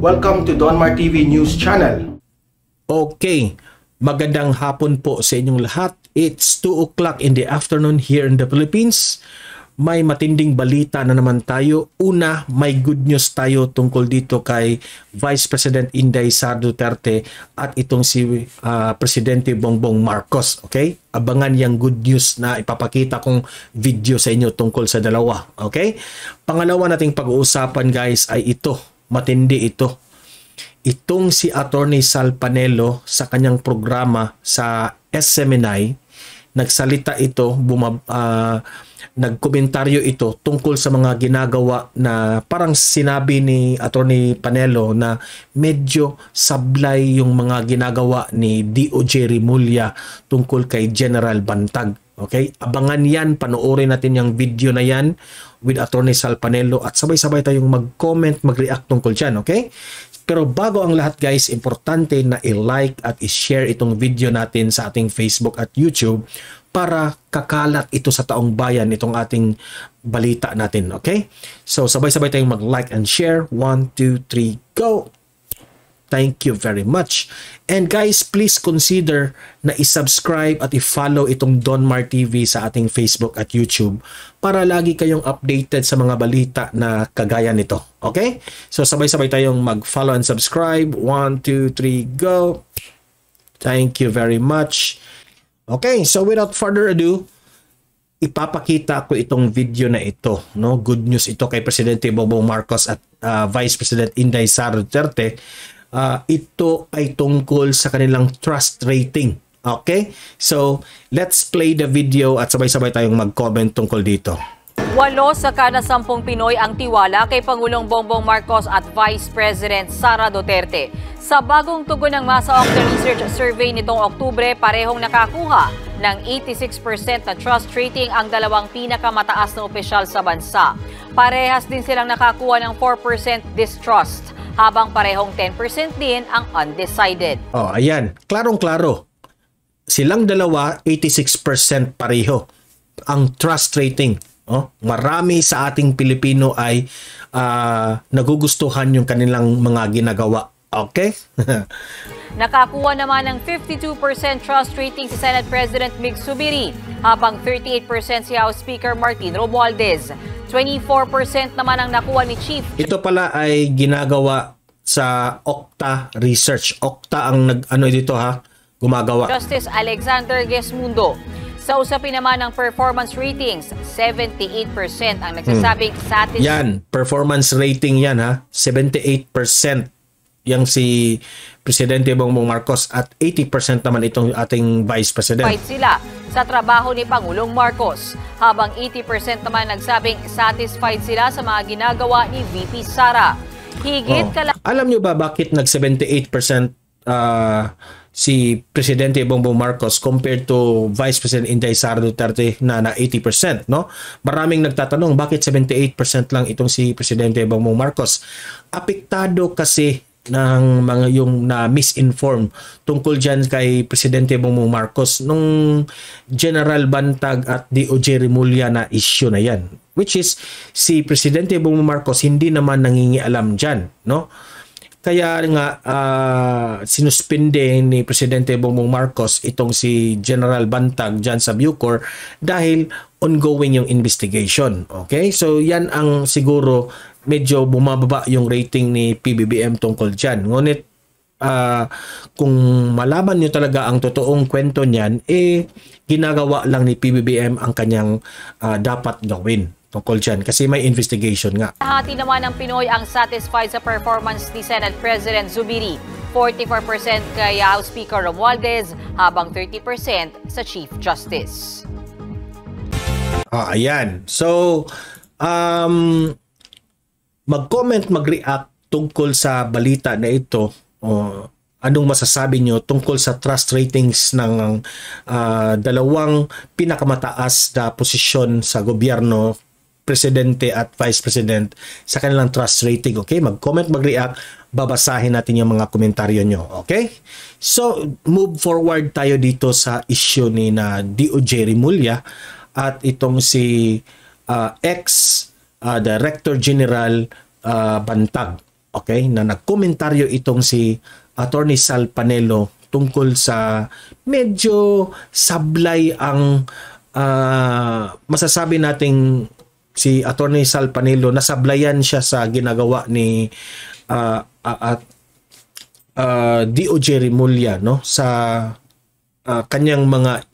Welcome to Donmar TV News Channel. Okay, magandang hapon po sa inyong lahat. It's 2 o'clock in the afternoon here in the Philippines. May matinding balita na naman tayo. Una, may good news tayo tungkol dito kay Vice President Inday Sara Duterte at itong si Presidente Bongbong Marcos. Okay? Abangan yung good news na ipapakita kong video sa inyo tungkol sa dalawa. Okay? Pangalawa nating pag-uusapan guys ay ito. Matindi ito. Itong si Attorney Sal Panelo sa kanyang programa sa SMNI, nagsalita ito, nagkomentaryo ito tungkol sa mga ginagawa na parang sinabi ni Attorney Panelo na medyo sablay yung mga ginagawa ni DOJ Rimulya tungkol kay General Bantag. Okay? Abangan yan, panoorin natin yung video na yan with Attorney Sal Panelo at sabay-sabay tayong mag-comment, mag-react tungkol dyan. Okay? Pero bago ang lahat guys, importante na i-like at i-share itong video natin sa ating Facebook at YouTube para kakalat ito sa taong bayan, itong ating balita natin. Okay? So sabay-sabay tayong mag-like and share. 1, 2, 3, go! Thank you very much. And guys, please consider na i-subscribe at i-follow itong Donmar TV sa ating Facebook at YouTube para lagi kayong updated sa mga balita na kagaya nito. Okay? So sabay-sabay tayong mag-follow and subscribe. 1, 2, 3, go! Thank you very much. Okay, so without further ado, ipapakita ko itong video na ito. No? Good news ito kay Presidente Bongbong Marcos at Vice President Inday Sara Duterte. Ito ay tungkol sa kanilang trust rating. Okay? So, let's play the video at sabay-sabay tayong mag-comment tungkol dito. 8 sa kada 10 Pinoy ang tiwala kay Pangulong Bongbong Marcos at Vice President Sara Duterte. Sa bagong tugon ng Masa Octa Research Survey nitong Oktubre, parehong nakakuha ng 86% na trust rating ang dalawang pinakamataas na opisyal sa bansa. Parehas din silang nakakuha ng 4% distrust, habang parehong 10% din ang undecided. Oh, ayan. Klarong-klaro. Silang dalawa, 86% pareho ang trust rating. Oh, marami sa ating Pilipino ay nagugustuhan yung kanilang mga ginagawa. Okay? Nakakuha naman ng 52% trust rating si Senate President Mig Zubiri, habang 38% si House Speaker Martin Romualdez. 24% naman ang nakuha ni Chief. Ito pala ay ginagawa sa Octa Research. Octa ang gumagawa. Justice Alexander Gesmundo. Sa usapin naman ng performance ratings, 78% ang nagsasabing satisfied. Yan, performance rating yan ha. 78% yang si Presidente Bongbong Marcos at 80% naman itong ating Vice President. Sila sa trabaho ni Pangulong Marcos, habang 80% naman nagsabing satisfied sila sa mga ginagawa ni VP Sara. Higit alam nyo ba bakit nag 78% si Presidente Bongbong Marcos compared to Vice President Inday Sara Duterte na 80%, no? Maraming nagtatanong bakit 78% lang itong si Presidente Bongbong Marcos. Apektado kasi ng mga yung na misinform tungkol dyan kay Presidente Bongbong Marcos nung General Bantag at DOJ Rimulya na issue na yan, which is si Presidente Bongbong Marcos hindi naman nangingialam dyan, no? Kaya nga sinuspinde ni Presidente Bongbong Marcos itong si General Bantag dyan sa Bucor dahil ongoing yung investigation. Okay? So yan ang siguro medyo bumababa yung rating ni PBBM tungkol dyan. Ngunit kung malaman nyo talaga ang totoong kwento niyan, ginagawa lang ni PBBM ang kanyang dapat gawin tungkol dyan kasi may investigation nga. Hati naman ng Pinoy ang satisfied sa performance ni Senate President Zubiri. 44% kay House Speaker Romualdez, habang 30% sa Chief Justice. Ayan. So, mag-comment, mag-react tungkol sa balita na ito. Anong masasabi nyo tungkol sa trust ratings ng dalawang pinakamataas na posisyon sa gobyerno, Presidente at Vice President, sa kanilang trust rating? Okay, mag-comment, mag-react, babasahin natin yung mga komentaryo nyo. Okay, so move forward tayo dito sa issue ni na DOJ Rimulya at itong si ex Director General Bantag. okay, na nagkomentaryo itong si Attorney Sal Panelo tungkol sa medyo sablay ang masasabi nating si Attorney Sal Panelo, nasablayan siya sa ginagawa ni DOJ Rimulya, no, sa kanyang mga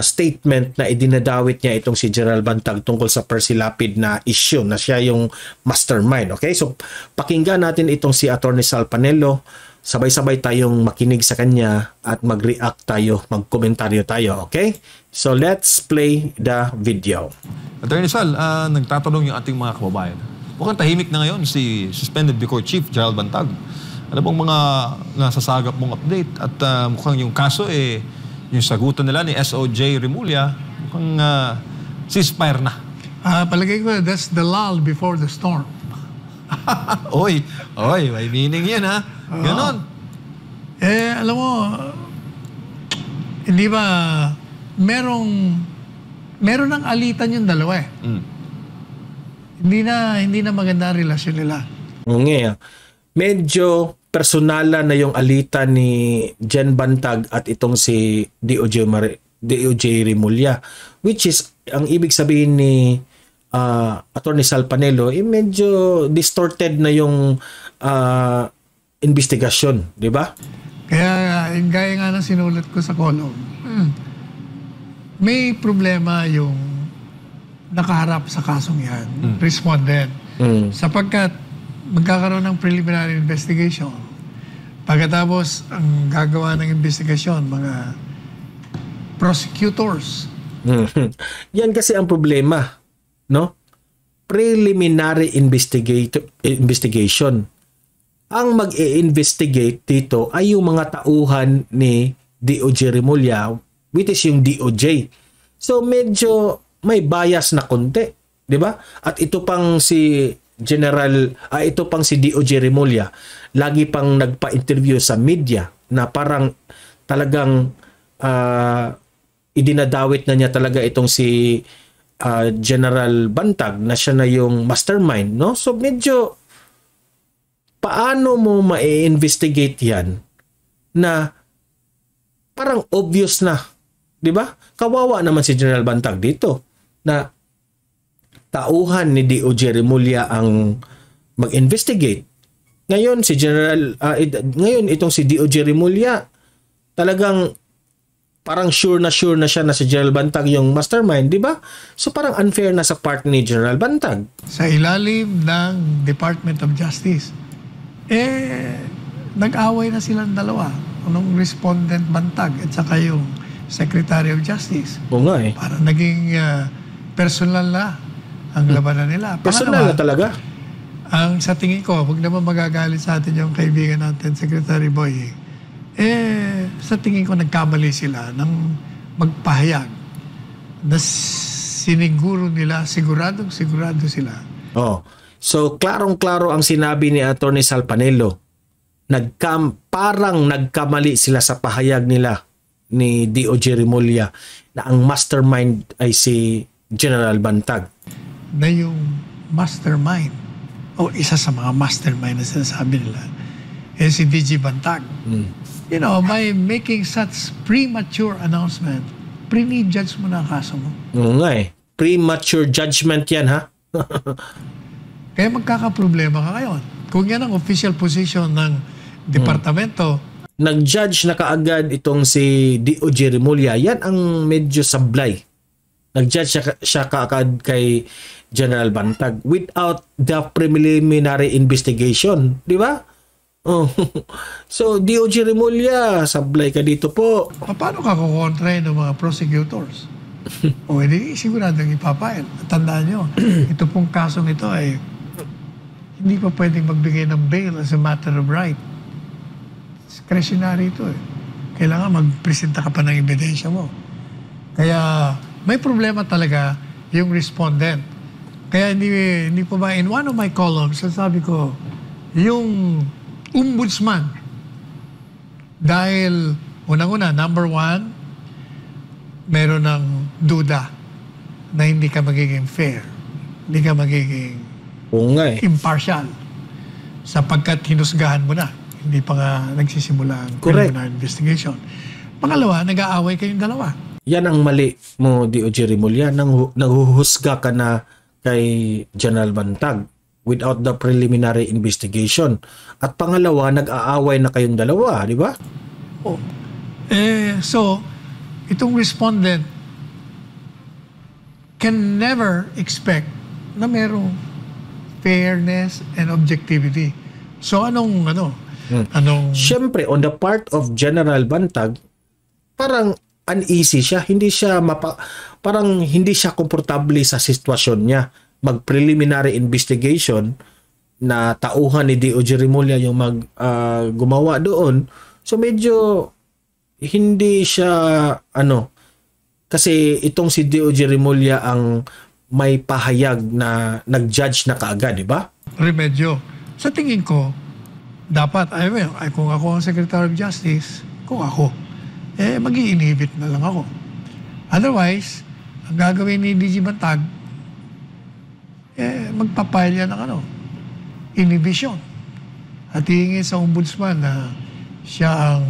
statement na idinadawit niya itong si General Bantag tungkol sa Persilapid na issue na siya yung mastermind. Okay, so pakinggan natin itong si Attorney Sal Panelo, sabay-sabay tayong makinig sa kanya at mag-react tayo, mag-komentaryo tayo. Okay, so let's play the video. Attorney Sal, nagtatanong yung ating mga kababayan. Mukhang tahimik na ngayon si Suspended Bucor Chief Gerald Bantag. Ano bang mga nasasagap mong update? At mukhang yung kaso yung sagutan nila ni SOJ Rimulya, mukhang ceasefire na. Palagay ko, that's the lull before the storm. Oy, may meaning yan, ha? Ganon. Alam mo, hindi ba, meron ng alitan yung dalawa eh. Hindi na maganda ang relasyon nila. Okay. Medyo personala na yung alitan ni Gen Bantag at itong si DOJ Rimulya, which is, ang ibig sabihin ni Attorney Sal Panelo, medyo distorted na yung investigasyon, di ba? Kaya, gaya nga ng sinulat ko sa column, may problema yung nakaharap sa kasong yan, respondent, sapagkat magkakaroon ng preliminary investigation. Pagkatapos, ang gagawa ng investigasyon, mga prosecutors. Yan kasi ang problema, no? Preliminary investigation. Ang mag-i-investigate dito ay yung mga tauhan ni DOJ Rimulya, which is yung DOJ. So medyo may bias na konti, di ba? At ito pang si ito pang si DOJ Rimulya, lagi pang nagpa-interview sa media na parang talagang idinadawit na niya talaga itong si General Bantag na siya na yung mastermind, no? So medyo paano mo ma-investigate yan na parang obvious na, di ba? Kawawa naman si General Bantag dito na tauhan ni DOJ Rimulya ang mag-investigate. Ngayon ngayon itong si DOJ Rimulya talagang parang sure na siya na si General Bantag yung mastermind, di ba? So parang unfair na sa part ni General Bantag. Sa ilalim ng Department of Justice, nag-away na silang dalawa. Anong respondent Bantag at saka yung Secretary of Justice. Oo nga eh. Parang naging personal na ang labanan nila. Personal na talaga. Ang sa tingin ko, huwag naman magagalit sa atin yung kaibigan natin, Secretary Boy. Sa tingin ko, nagkamali sila ng magpahayag na siniguro nila, sigurado sila. Oh. So, klarong-klaro ang sinabi ni Attorney Sal Panelo. Parang nagkamali sila sa pahayag nila ni DOJ Rimulya na ang mastermind ay si General Bantag. Na yung mastermind o isa sa mga mastermind na sinasabi nila si DG Bantag. You know, by making such premature announcement, pre-judge mo na ang kaso mo. Oo nga eh. Premature judgment yan, ha? Kaya magkakaproblema ka ngayon. Kung yan ang official position ng departamento, nag-judge na kaagad itong si DOJ Rimulya, yan ang medyo sablay. Nag-judge siya kaagad kay General Bantag without the preliminary investigation, di ba? Oh. So DOJ Rimulya, sablay ka dito po. Paano ka kukontra ng mga prosecutors? O hindi siguradong ipapail. Tandaan nyo, ito pong kasong ito ay hindi pa pwedeng magbigay ng bail as a matter of right. Discretionary ito eh. Kailangan magpresenta ka pa ng ebidensya mo. Kaya may problema talaga yung respondent. Kaya hindi po ba, in one of my columns, sabi ko, yung ombudsman, dahil unang-una, number one, meron ng duda na hindi ka magiging fair, hindi ka magiging impartial. sapagkat hinusgahan mo na. Hindi pa nga nagsisimula ang Correct. preliminary investigation. Pangalawa, nag-aaway kayong dalawa. Yan ang mali mo, D.O.J. Rimulya. Nanghuhusga ka na kay General Bantag without the preliminary investigation. At pangalawa, nag-aaway na kayong dalawa, di ba? Oh. So, itong respondent can never expect na merong fairness and objectivity. So, anong Siyempre, on the part of General Bantag, parang uneasy siya. Parang hindi siya komportable sa sitwasyon niya. Mag-preliminary investigation na tauhan ni D.O.J. Rimulya yung gumawa doon. So medyo hindi siya kasi itong si D.O.J. Rimulya ang may pahayag na nag-judge na kaagad, di ba? remedyo. Sa tingin ko, dapat, kung ako ang Secretary of Justice, kung ako, mag-i-inhibit na lang ako. Otherwise, ang gagawin ni DG Bantag, magpapile yan ng inhibition. At hihingin sa ombudsman na siya ang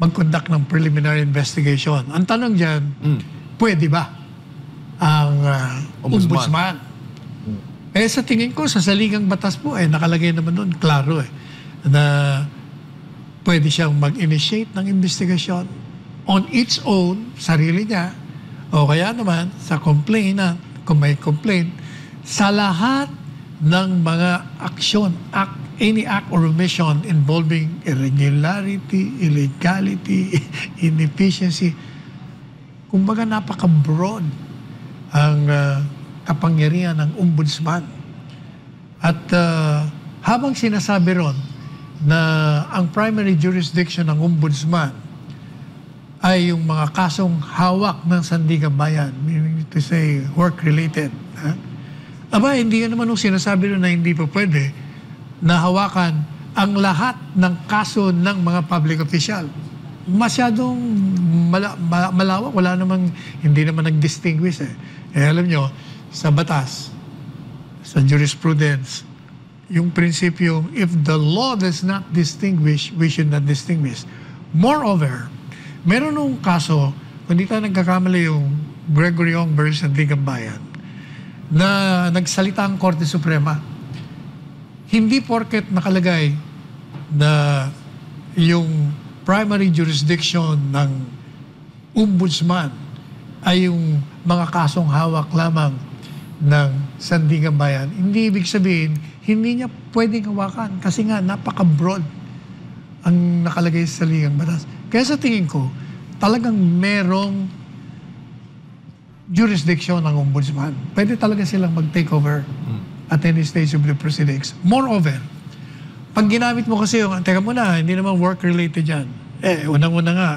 mag-conduct ng preliminary investigation. Ang tanong dyan, pwede ba ang ombudsman? Sa tingin ko, sa saligang batas po, nakalagay naman doon, klaro na pwede siyang mag-initiate ng investigation on its own, sarili niya, o kaya naman sa complainant, kung may complaint, sa lahat ng mga aksyon, any act or omission involving irregularity, illegality, inefficiency. Kumbaga napaka-broad ang kapangyarihan ng ombudsman. At habang sinasabi ron na ang primary jurisdiction ng ombudsman ay yung mga kasong hawak ng Sandigan Bayan, meaning to say work-related. Hindi yan naman yung sinasabi ron na hindi pa pwede na hawakan ang lahat ng kaso ng mga public official. Masyadong malawak, hindi naman nag-distinguish alam nyo, sa batas, sa jurisprudence, yung prinsipyo, if the law does not distinguish, we should not distinguish. Moreover, meron nung kaso, kung di tayo nagkakamali yung Gregory Ong versus Sandigan Bayan, na nagsalita ang Korte Suprema. Hindi porket nakalagay na yung primary jurisdiction ng ombudsman ay yung mga kasong hawak lamang ng Sandigan Bayan. Hindi ibig sabihin, hindi niya pwedeng hawakan kasi nga napaka-broad ang nakalagay sa saligang batas. Kaya sa tingin ko, talagang merong jurisdiction ng ombudsman. Pwede talaga silang mag-take over at any stage of the proceedings. Moreover, pag ginamit mo kasi yung, teka muna, hindi naman work-related yan. Unang-una nga,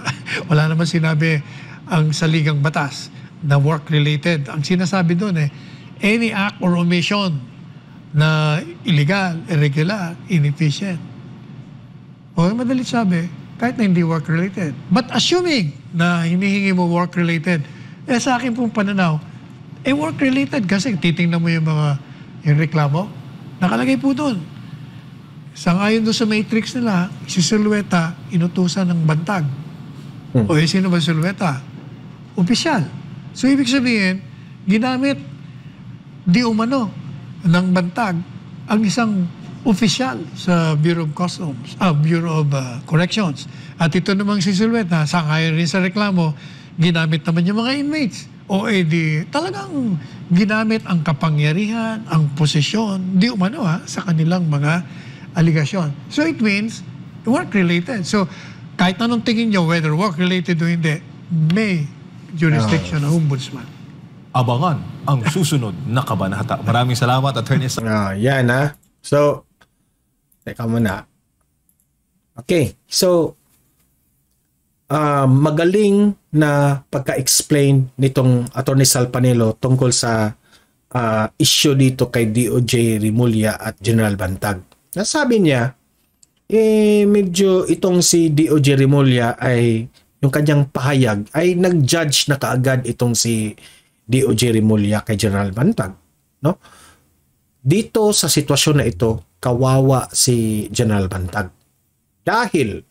wala naman sinabi ang saligang batas na work-related. Ang sinasabi doon any act or omission na illegal, irregular, inefficient. O madali sabi, kahit na hindi work-related. But assuming na hinihingi mo work-related, sa akin pong pananaw, work-related kasi titingnan mo yung reklamo, nakalagay po doon. Sangayon doon sa matrix nila, si Silueta, inutusan ng Bantag. O sino ba Silueta? Opisyal. So, ibig sabihin, ginamit di umano ng Bantag ang isang opisyal sa Bureau of Customs, Bureau of Corrections. At ito namang si Silueta, sangayon rin sa reklamo, ginamit naman yung mga inmates. O talagang ginamit ang kapangyarihan, ang posisyon, di umano sa kanilang mga aligasyon. So it means work-related. So kahit anong tingin nyo, whether work-related o hindi, may jurisdiction ng ombudsman. Abangan ang susunod na kabanata. Maraming salamat, Attorney. Yan So, teka muna. Okay. So, magaling na pagka-explain nitong Attorney Sal Panelo tungkol sa issue dito kay D.O.J. Rimulya at General Bantag. Nasabi niya, medyo itong si D.O.J. Rimulya ay yung kanyang pahayag ay nag-judge na kaagad itong si D.O.J. Rimulya kay General Bantag. No? dito sa sitwasyon na ito, kawawa si General Bantag. Dahil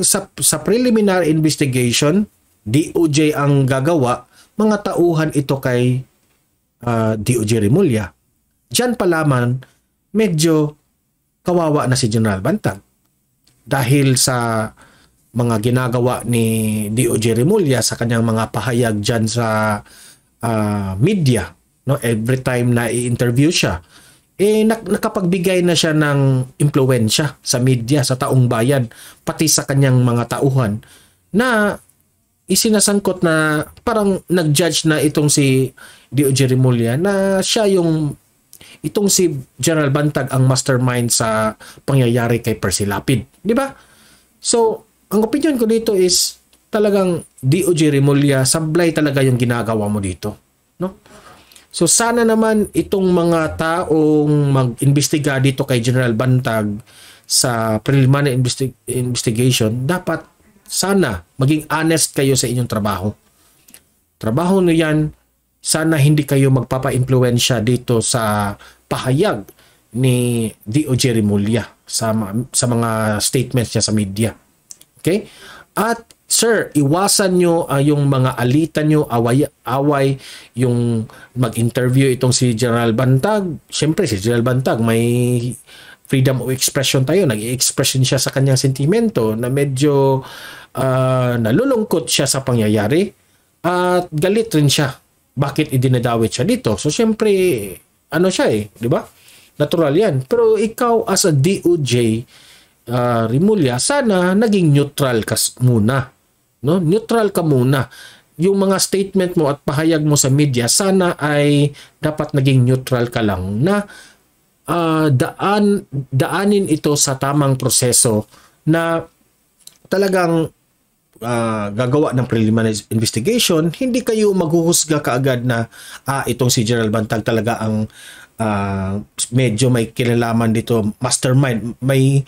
sa preliminary investigation, DOJ ang gagawa, mga tauhan ito kay DOJ Remulla. Diyan pa lamang medyo kawawa na si General Bantag. Dahil sa mga ginagawa ni DOJ Remulla sa kanyang mga pahayag diyan sa media, no, every time na i-interview siya, nakapagbigay na siya ng impluwensya sa media, sa taong bayan, pati sa kanyang mga tauhan, na isinasangkot na parang nag-judge na itong si DOJ Remulla na siya itong si General Bantag ang mastermind sa pangyayari kay Percy Lapid, di ba? So, ang opinion ko dito is talagang DOJ Remulla, sablay talaga yung ginagawa mo dito, no? So sana naman itong mga taong mag-imbestiga dito kay General Bantag sa preliminary investigation, dapat sana maging honest kayo sa inyong trabaho. Trabaho nyo yan, sana hindi kayo magpapa-impluwensya dito sa pahayag ni DOJ Remulla sa mga statements niya sa media. Okay? At sir, iwasan nyo yung mga alitan nyo, away, yung mag-interview itong si General Bantag. Siyempre, si General Bantag may freedom of expression tayo. Nag-i-expression siya sa kanyang sentimento na medyo nalulungkot siya sa pangyayari at galit rin siya. Bakit idinadawit siya dito? So, siyempre, ano siya di ba? Natural yan. Pero ikaw as a DOJ Remulla, sana naging neutral ka muna. No? Neutral ka muna. Yung mga statement mo at pahayag mo sa media, sana ay dapat naging neutral ka lang na daanin ito sa tamang proseso na talagang gagawa ng preliminary investigation. Hindi kayo maghuhusga kaagad na itong si General Bantag talaga ang medyo may kinalaman dito, mastermind. May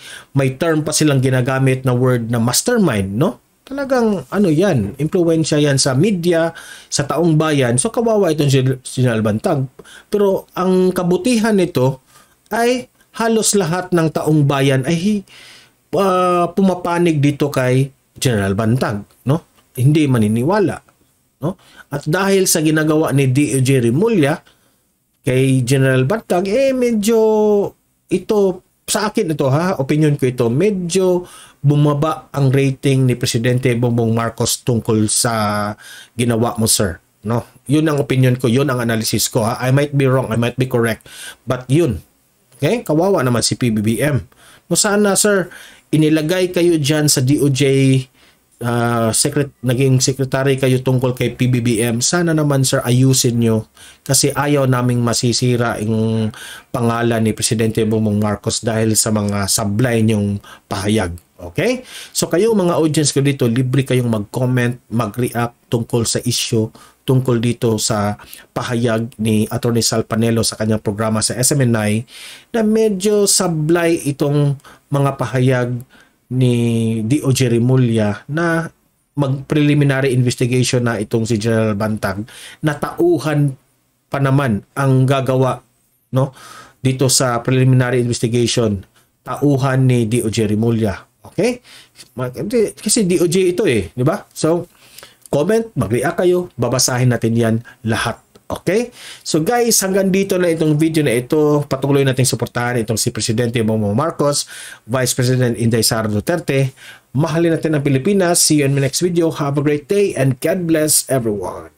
term pa silang ginagamit na word na mastermind, no? Talagang ano yan, impluwensya yan sa media, sa taong bayan. So kawawa itong si General Bantag. Pero ang kabutihan nito ay halos lahat ng taong bayan ay pumapanig dito kay General Bantag, no? Hindi maniniwala, no? At dahil sa ginagawa ni DOJ Remulla kay General Bantag, medyo ito, sa akin ito opinion ko ito, medyo bumaba ang rating ni Presidente Bongbong Marcos tungkol sa ginawa mo, sir, no? Yun ang opinion ko, yun ang analysis ko, I might be wrong, I might be correct, but yun. Okay? Kawawa naman si PBBM. No, sana, sir, inilagay kayo dyan sa DOJ, naging secretary kayo tungkol kay PBBM. Sana naman, sir, ayusin nyo kasi ayaw naming masisira yung pangalan ni Presidente Bongbong Marcos dahil sa mga sablay nyong pahayag. Okay? So kayo mga audience ko dito, libre kayong mag-comment, mag-react tungkol sa issue, tungkol dito sa pahayag ni Atty. Sal Panelo sa kanyang programa sa SMNI na medyo sablay itong mga pahayag ni DOJ Remulla na mag-preliminary investigation na itong si General Bantag na tauhan pa naman ang gagawa, no, dito sa preliminary investigation, tauhan ni DOJ Remulla. Okay? Kasi DOJ ito di ba? So, comment, mag-react kayo, babasahin natin yan lahat. Okay? So guys, hanggang dito na itong video na ito. Patuloy nating suportahan itong si Presidente Bongbong Marcos, Vice President Inday Sara Duterte. Mahalin natin ang Pilipinas. See you in my next video. Have a great day and God bless everyone.